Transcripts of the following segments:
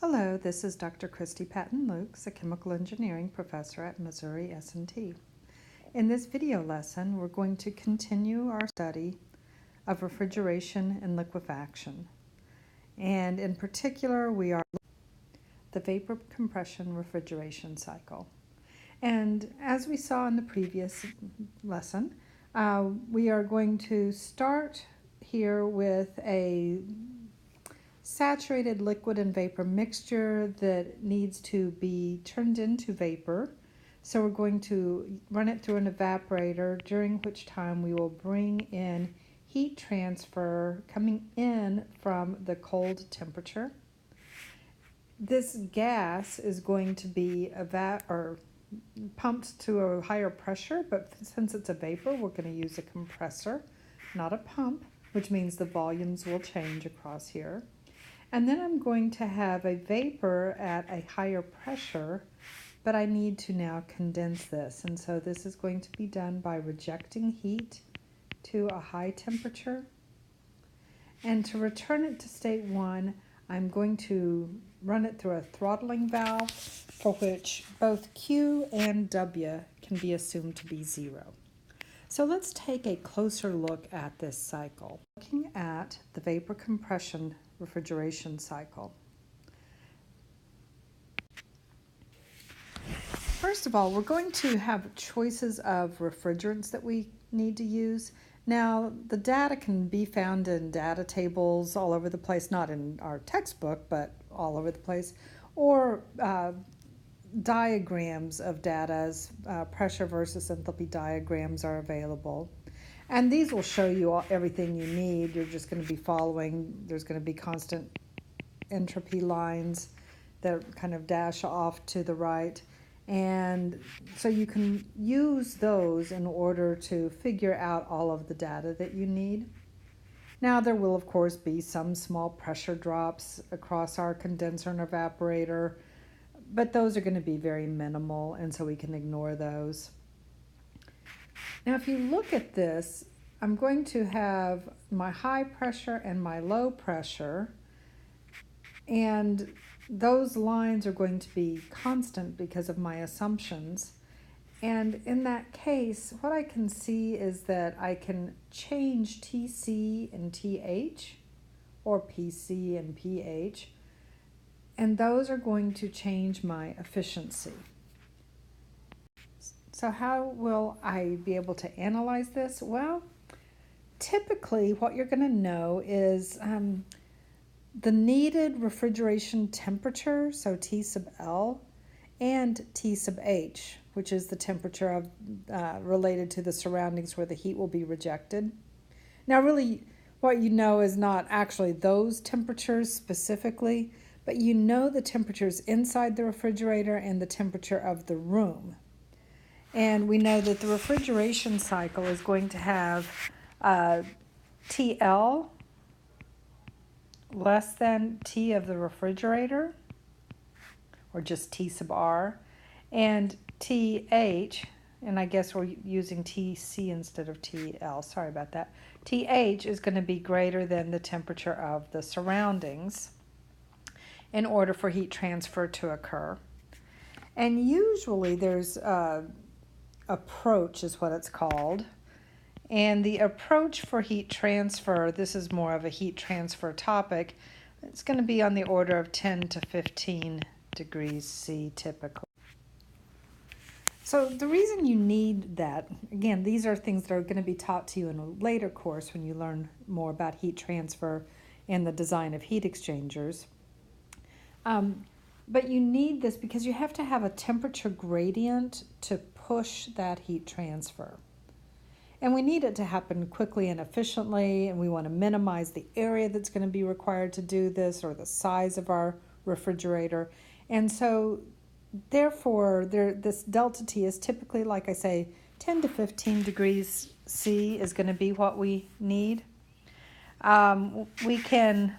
Hello, this is Dr. Christy Patton-Lukes, a chemical engineering professor at Missouri S&T. In this video lesson, we're going to continue our study of refrigeration and liquefaction. And in particular, we are looking at the vapor compression refrigeration cycle. And as we saw in the previous lesson, we are going to start here with a saturated liquid and vapor mixture that needs to be turned into vapor. So we're going to run it through an evaporator, during which time we will bring in heat transfer coming in from the cold temperature. This gas is going to be pumped to a higher pressure, but since it's a vapor, we're going to use a compressor, not a pump, which means the volumes will change across here. And then I'm going to have a vapor at a higher pressure, but I need to now condense this. And so this is going to be done by rejecting heat to a high temperature. And to return it to state 1, I'm going to run it through a throttling valve for which both Q and W can be assumed to be 0. So let's take a closer look at this cycle. Looking at the vapor compression refrigeration cycle. First of all, we're going to have choices of refrigerants that we need to use. Now, the data can be found in data tables all over the place, not in our textbook, but all over the place, or diagrams of data, pressure versus enthalpy diagrams are available. And these will show you everything you need. You're just going to be following. There's going to be constant entropy lines that kind of dash off to the right. And so you can use those in order to figure out all of the data that you need. Now, there will, of course, be some small pressure drops across our condenser and evaporator, but those are going to be very minimal, and so we can ignore those. Now, if you look at this, I'm going to have my high pressure and my low pressure, and those lines are going to be constant because of my assumptions. And in that case, what I can see is that I can change TC and TH, or PC and pH, and those are going to change my efficiency. So how will I be able to analyze this? Well, typically what you're going to know is the needed refrigeration temperature, so T sub L, and T sub H, which is the temperature of related to the surroundings where the heat will be rejected. Now, really, what you know is not actually those temperatures specifically, but you know the temperatures inside the refrigerator and the temperature of the room. And we know that the refrigeration cycle is going to have TL less than T of the refrigerator, or just T sub R, and TH, and I guess we're using TC instead of TL, sorry about that. TH is going to be greater than the temperature of the surroundings in order for heat transfer to occur. And usually there's approach is what it's called. And the approach for heat transfer, this is more of a heat transfer topic, it's going to be on the order of 10 to 15 degrees C typically. So the reason you need that, again, these are things that are going to be taught to you in a later course when you learn more about heat transfer and the design of heat exchangers. But you need this because you have to have a temperature gradient to push that heat transfer. And we need it to happen quickly and efficiently, and we want to minimize the area that's going to be required to do this or the size of our refrigerator. And so, therefore, this delta T is typically, like I say, 10 to 15 degrees C is going to be what we need. We can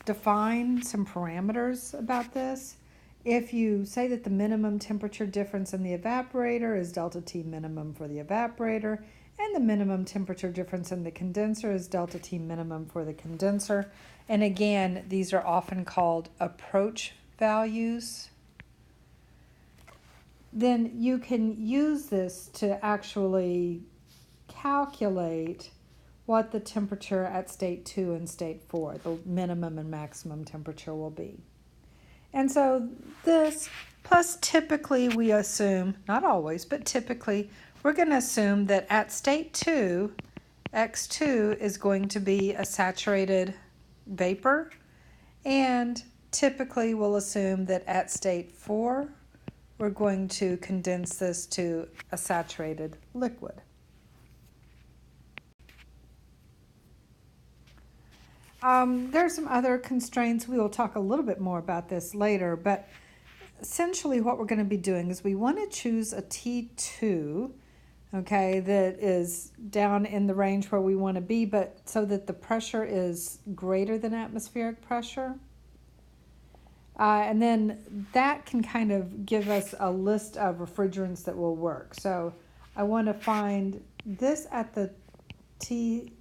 define some parameters about this. If you say that the minimum temperature difference in the evaporator is delta T minimum for the evaporator And the minimum temperature difference in the condenser is delta T minimum for the condenser. And again, these are often called approach values. Then you can use this to actually calculate what the temperature at state 2 and state 4, the minimum and maximum temperature will be. And so this, plus typically we assume, not always, but typically, we're going to assume that at state 2, X2 is going to be a saturated vapor, and typically we'll assume that at state 4, we're going to condense this to a saturated liquid. There's some other constraints. We will talk a little bit more about this later, but essentially what we're going to be doing is we want to choose a T2, okay, that is down in the range where we want to be, but so that the pressure is greater than atmospheric pressure. And then that can kind of give us a list of refrigerants that will work. So I want to find this at the TC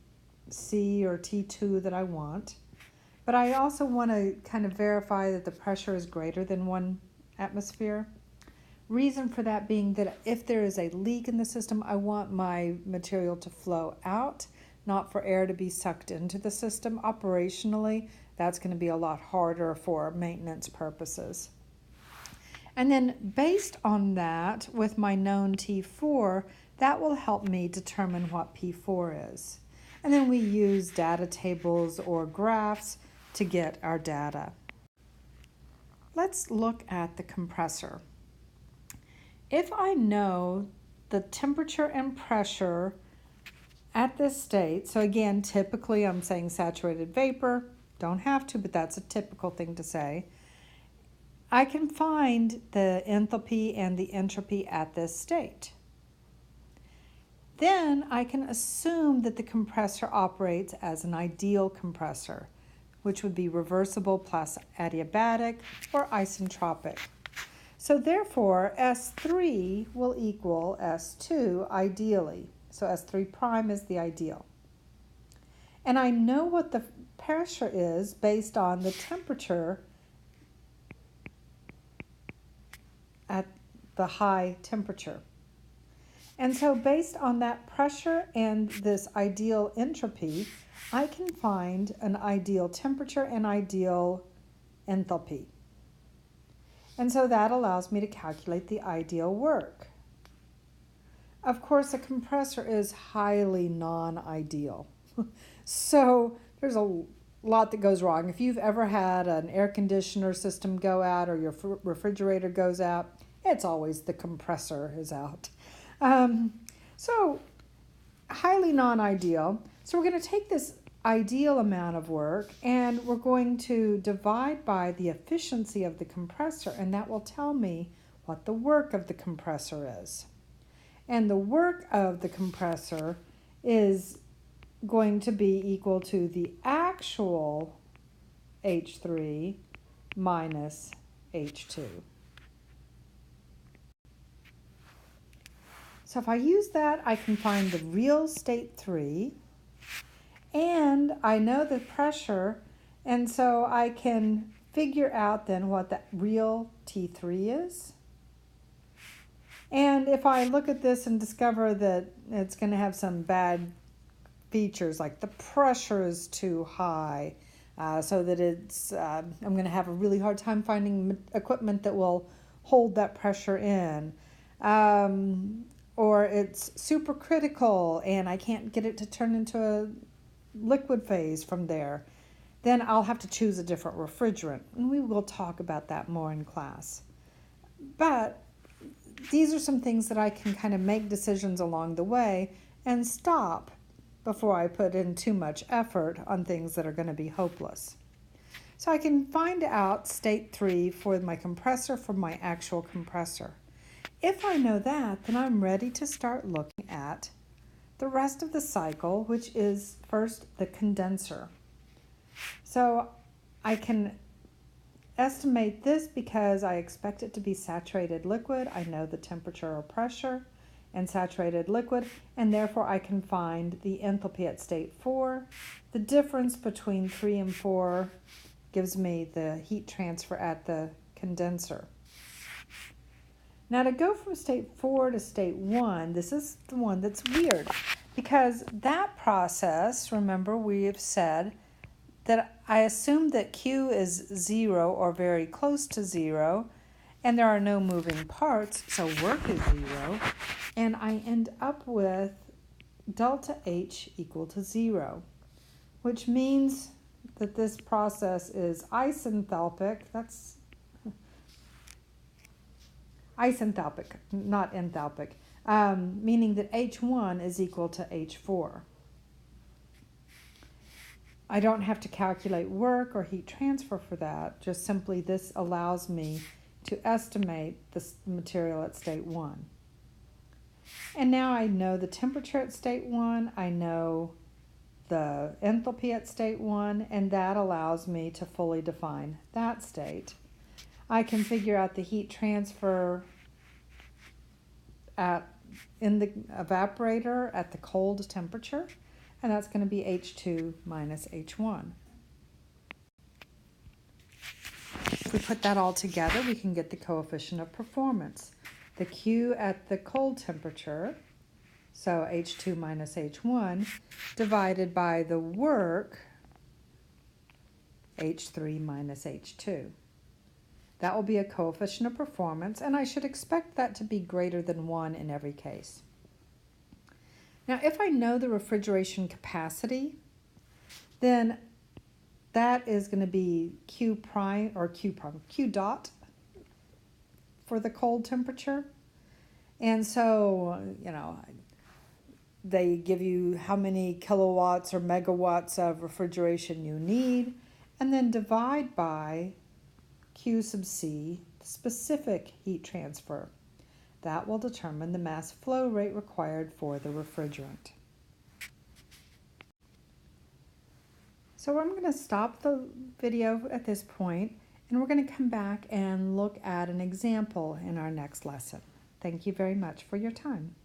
or T2 that I want, but I also want to kind of verify that the pressure is greater than 1 atmosphere. Reason for that being that if there is a leak in the system, I want my material to flow out, not for air to be sucked into the system. Operationally, that's going to be a lot harder for maintenance purposes. And then based on that, with my known T4, that will help me determine what P4 is. And then we use data tables or graphs to get our data. Let's look at the compressor. If I know the temperature and pressure at this state, so again, typically I'm saying saturated vapor, don't have to, but that's a typical thing to say. I can find the enthalpy and the entropy at this state. Then I can assume that the compressor operates as an ideal compressor, which would be reversible plus adiabatic or isentropic. So therefore, S3 will equal S2 ideally. So S3 prime is the ideal. And I know what the pressure is based on the temperature at the high temperature. And so based on that pressure and this ideal entropy, I can find an ideal temperature and ideal enthalpy. And so that allows me to calculate the ideal work. Of course, a compressor is highly non-ideal. So there's a lot that goes wrong. If you've ever had an air conditioner system go out or your refrigerator goes out, it's always the compressor is out. So highly non-ideal. So we're going to take this ideal amount of work and we're going to divide by the efficiency of the compressor, and that will tell me what the work of the compressor is. And the work of the compressor is going to be equal to the actual H3 minus H2. So if I use that, I can find the real state 3, and I know the pressure, and so I can figure out then what the real T3 is. And if I look at this and discover that it's going to have some bad features, like the pressure is too high, so that it's, I'm going to have a really hard time finding equipment that will hold that pressure in. Or it's supercritical and I can't get it to turn into a liquid phase from there, then I'll have to choose a different refrigerant. And we will talk about that more in class. But these are some things that I can kind of make decisions along the way and stop before I put in too much effort on things that are going to be hopeless. So I can find out state 3 for my compressor from my actual compressor. If I know that, then I'm ready to start looking at the rest of the cycle, which is first the condenser. So I can estimate this because I expect it to be saturated liquid. I know the temperature or pressure. and saturated liquid, and therefore I can find the enthalpy at state 4. The difference between 3 and 4 gives me the heat transfer at the condenser. Now to go from state 4 to state 1, this is the one that's weird, because that process, remember we have said that I assume that Q is 0 or very close to 0, and there are no moving parts, so work is 0, and I end up with delta H equal to 0, which means that this process is isenthalpic. That's isenthalpic, not enthalpic, meaning that H1 is equal to H4. I don't have to calculate work or heat transfer for that, just simply this allows me to estimate the material at state 1. And now I know the temperature at state 1, I know the enthalpy at state 1, and that allows me to fully define that state. I can figure out the heat transfer in the evaporator at the cold temperature, and that's going to be H2 minus H1. If we put that all together, we can get the coefficient of performance. The Q at the cold temperature, so H2 minus H1, divided by the work, H3 minus H2. That will be a coefficient of performance, and I should expect that to be greater than 1 in every case. Now, if I know the refrigeration capacity, then that is going to be Q dot for the cold temperature. And so, they give you how many kilowatts or megawatts of refrigeration you need, and then divide by Q sub C, specific heat transfer. That will determine the mass flow rate required for the refrigerant. So I'm going to stop the video at this point, and we're going to come back and look at an example in our next lesson. Thank you very much for your time.